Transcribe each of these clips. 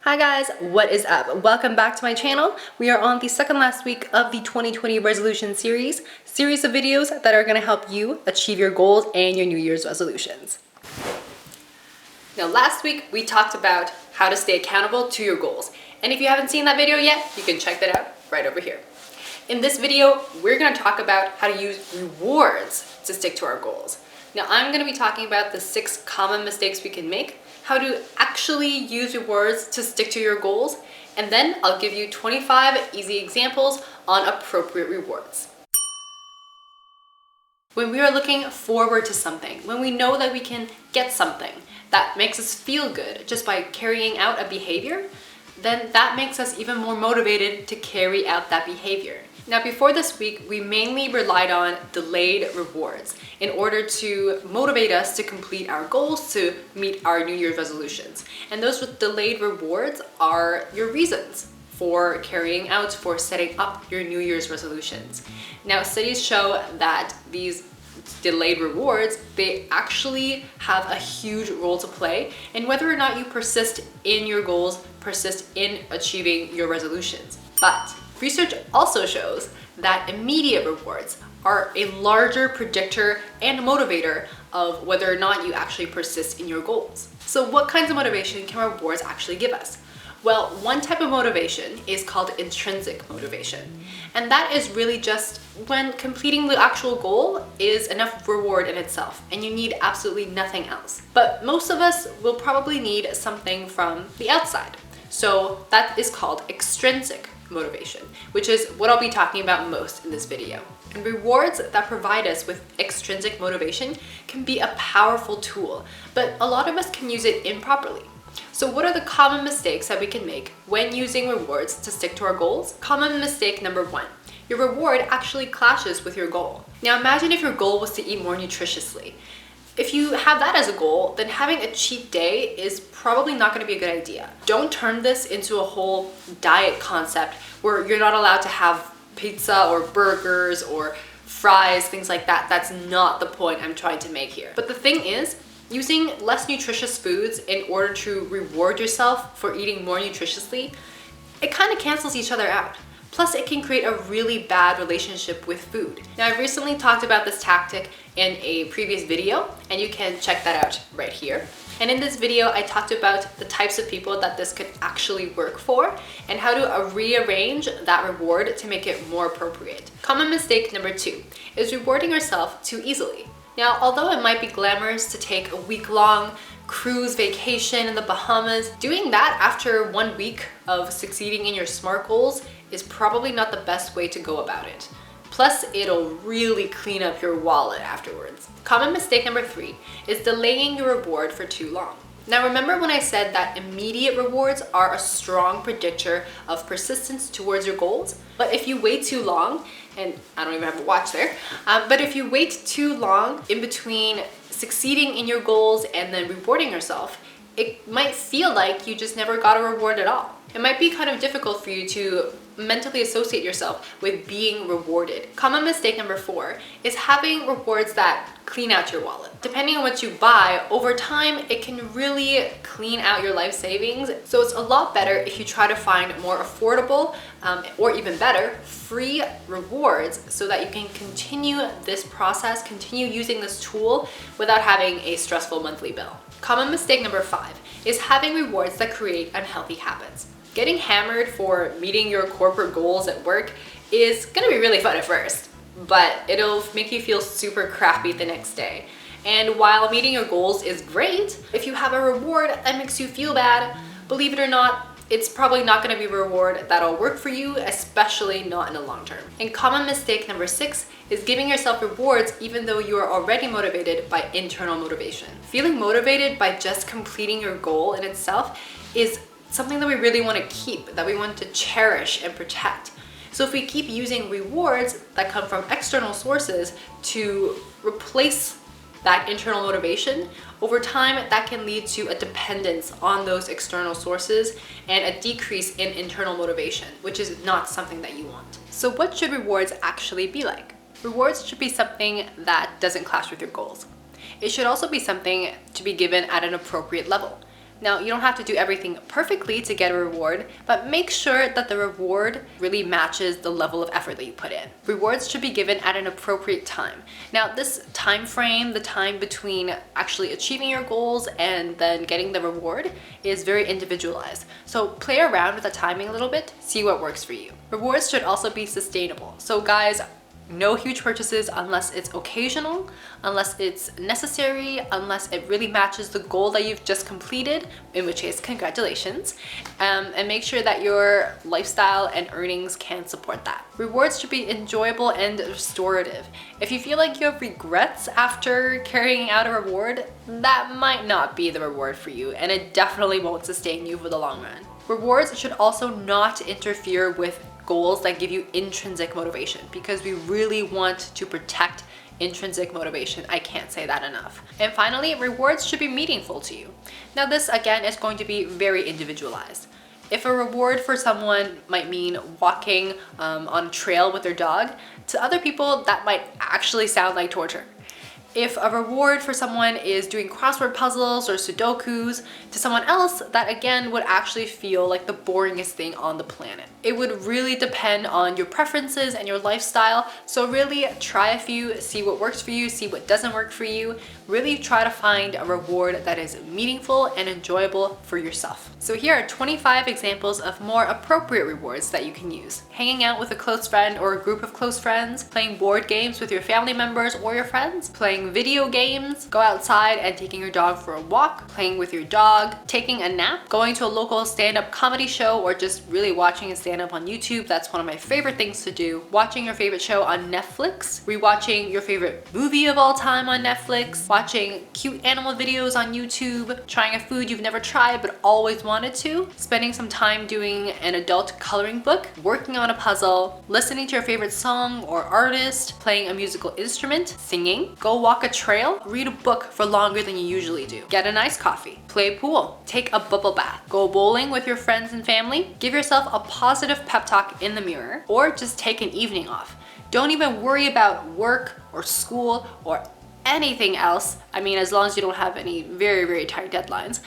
Hi guys, what is up? Welcome back to my channel. We are on the second last week of the 2020 resolution series of videos that are going to help you achieve your goals and your New Year's resolutions. Now last week we talked about how to stay accountable to your goals. And if you haven't seen that video yet, you can check that out right over here. In this video, we're going to talk about how to use rewards to stick to our goals. Now I'm going to be talking about the 6 common mistakes we can make, how to actually use rewards to stick to your goals, and then I'll give you 25 easy examples on appropriate rewards. When we are looking forward to something, when we know that we can get something that makes us feel good just by carrying out a behavior, then that makes us even more motivated to carry out that behavior. Now before this week, we mainly relied on delayed rewards in order to motivate us to complete our goals, to meet our New Year's resolutions. And those with delayed rewards are your reasons for carrying out, for setting up your New Year's resolutions. Now studies show that these delayed rewards, they actually have a huge role to play in whether or not you persist in your goals, persist in achieving your resolutions. But research also shows that immediate rewards are a larger predictor and motivator of whether or not you actually persist in your goals. So what kinds of motivation can rewards actually give us? Well, one type of motivation is called intrinsic motivation. And that is really just when completing the actual goal is enough reward in itself and you need absolutely nothing else. But most of us will probably need something from the outside. So that is called extrinsic motivation, which is what I'll be talking about most in this video. And rewards that provide us with extrinsic motivation can be a powerful tool, but a lot of us can use it improperly. So what are the common mistakes that we can make when using rewards to stick to our goals? Common mistake number 1. Your reward actually clashes with your goal. Now imagine if your goal was to eat more nutritiously. If you have that as a goal, then having a cheat day is probably not going to be a good idea. Don't turn this into a whole diet concept where you're not allowed to have pizza or burgers or fries, things like that. That's not the point I'm trying to make here. But the thing is, using less nutritious foods in order to reward yourself for eating more nutritiously, it kind of cancels each other out. Plus, it can create a really bad relationship with food. Now, I've recently talked about this tactic in a previous video, and you can check that out right here. And in this video, I talked about the types of people that this could actually work for and how to rearrange that reward to make it more appropriate. Common mistake number 2 is rewarding yourself too easily. Now, although it might be glamorous to take a week-long cruise vacation in the Bahamas, doing that after 1 week of succeeding in your SMART goals is probably not the best way to go about it. Plus, it'll really clean up your wallet afterwards. Common mistake number 3 is delaying your reward for too long. Now remember when I said that immediate rewards are a strong predictor of persistence towards your goals? But if you wait too long, and I don't even have a watch there, but if you wait too long in between succeeding in your goals and then rewarding yourself, it might feel like you just never got a reward at all. It might be kind of difficult for you to mentally associate yourself with being rewarded. Common mistake number 4 is having rewards that clean out your wallet. Depending on what you buy, over time, it can really clean out your life savings. So it's a lot better if you try to find more affordable, or even better, free rewards so that you can continue this process, continue using this tool without having a stressful monthly bill. Common mistake number 5 is having rewards that create unhealthy habits. Getting hammered for meeting your corporate goals at work is gonna be really fun at first, but it'll make you feel super crappy the next day. And while meeting your goals is great, if you have a reward that makes you feel bad, believe it or not, it's probably not going to be a reward that'll work for you, especially not in the long term. And common mistake number 6 is giving yourself rewards even though you are already motivated by internal motivation. Feeling motivated by just completing your goal in itself is something that we really want to keep, that we want to cherish and protect. So if we keep using rewards that come from external sources to replace that internal motivation, over time that can lead to a dependence on those external sources and a decrease in internal motivation, which is not something that you want. So what should rewards actually be like? Rewards should be something that doesn't clash with your goals. It should also be something to be given at an appropriate level. Now, you don't have to do everything perfectly to get a reward, but make sure that the reward really matches the level of effort that you put in. Rewards should be given at an appropriate time. Now, this time frame, the time between actually achieving your goals and then getting the reward, is very individualized. So play around with the timing a little bit, see what works for you. Rewards should also be sustainable. So guys, no huge purchases unless it's occasional, unless it's necessary, unless it really matches the goal that you've just completed, in which case, congratulations. And make sure that your lifestyle and earnings can support that. Rewards should be enjoyable and restorative. If you feel like you have regrets after carrying out a reward, that might not be the reward for you, and it definitely won't sustain you for the long run. Rewards should also not interfere with goals that give you intrinsic motivation, because we really want to protect intrinsic motivation. I can't say that enough. And finally, rewards should be meaningful to you. Now this again is going to be very individualized. If a reward for someone might mean walking on a trail with their dog, to other people that might actually sound like torture. If a reward for someone is doing crossword puzzles or Sudokus, to someone else, that again would actually feel like the boringest thing on the planet. It would really depend on your preferences and your lifestyle. So really try a few, see what works for you, see what doesn't work for you. Really try to find a reward that is meaningful and enjoyable for yourself. So here are 25 examples of more appropriate rewards that you can use. Hanging out with a close friend or a group of close friends, playing board games with your family members or your friends, playing video games, go outside and taking your dog for a walk, playing with your dog, taking a nap, going to a local stand-up comedy show, or just really watching a stand-up on YouTube. That's one of my favorite things to do. Watching your favorite show on Netflix, rewatching your favorite movie of all time on Netflix, watching cute animal videos on YouTube, trying a food you've never tried but always wanted to, spending some time doing an adult coloring book, working on a puzzle, listening to your favorite song or artist, playing a musical instrument, singing, go walk a trail, read a book for longer than you usually do, get a nice coffee, play pool, take a bubble bath, go bowling with your friends and family, give yourself a positive pep talk in the mirror, or just take an evening off. Don't even worry about work or school or anything else. I mean, as long as you don't have any very, very tight deadlines.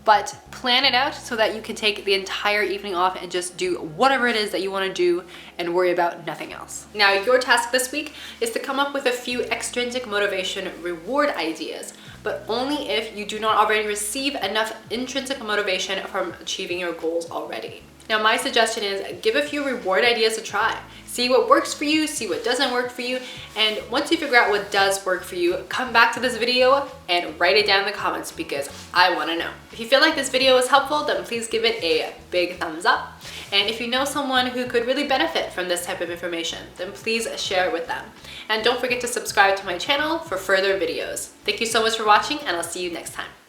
But plan it out so that you can take the entire evening off and just do whatever it is that you want to do and worry about nothing else. Now, your task this week is to come up with a few extrinsic motivation reward ideas, but only if you do not already receive enough intrinsic motivation from achieving your goals already. Now, my suggestion is give a few reward ideas a try. See what works for you, see what doesn't work for you, and once you figure out what does work for you, come back to this video and write it down in the comments because I want to know. If you feel like this video was helpful, then please give it a big thumbs up. And if you know someone who could really benefit from this type of information, then please share it with them. And don't forget to subscribe to my channel for further videos. Thank you so much for watching, and I'll see you next time.